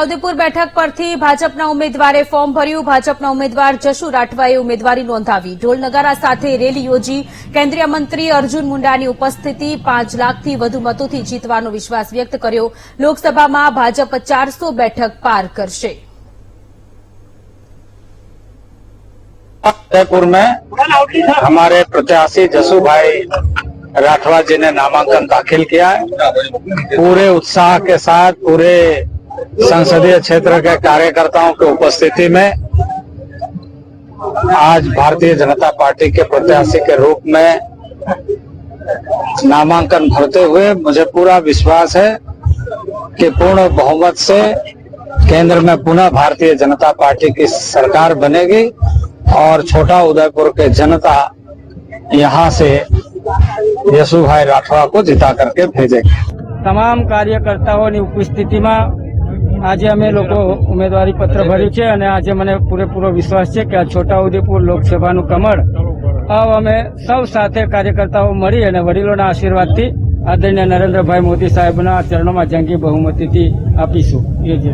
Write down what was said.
છોટાઉદેપુર બેઠક પરથી ભાજપના ઉમેદવારે ફોર્મ ભર્યું। ભાજપના ઉમેદવાર જશુ રાઠવાએ ઉમેદવારી નોંધાવી। ઢોલ નગારા સાથે રેલી યોજી કેન્દ્રીય મંત્રી અર્જુન મુંડાની ઉપસ્થિતિ 5 લાખથી વધુ મતોથી જીતવાનો વિશ્વાસ વ્યક્ત કર્યો। લોકસભામાં ભાજપ 400 બેઠક પાર કરશે। उदयपुर में हमारे प्रत्याशी जसू भाई राठवा जी ने नामांकन दाखिल किया है। पूरे उत्साह के साथ पूरे संसदीय क्षेत्र के कार्यकर्ताओं की उपस्थिति में आज भारतीय जनता पार्टी के प्रत्याशी के रूप में नामांकन भरते हुए मुझे पूरा विश्वास है कि पूर्ण बहुमत से केंद्र में पुनः भारतीय जनता पार्टी की सरकार बनेगी और छोटा उदयपुर के जनता यहाँ से जसू भाई राठवा को जिता करके भेजेंगे। તમામ કાર્યકર્તાઓની ઉપસ્થિતિમાં આજે અમે લોકો ઉમેદવારી પત્ર ભર્યું છે અને આજે મને પૂરેપૂરો વિશ્વાસ છે કે આ છોટાઉદેપુર લોકસભાનું કમળ અમે સૌ સાથે કાર્યકર્તાઓ મળી અને વડીલોના આશીર્વાદથી આદરણીય નરેન્દ્રભાઈ મોદી સાહેબના ચરણોમાં જંગી બહુમતીથી આપીશું। એ જ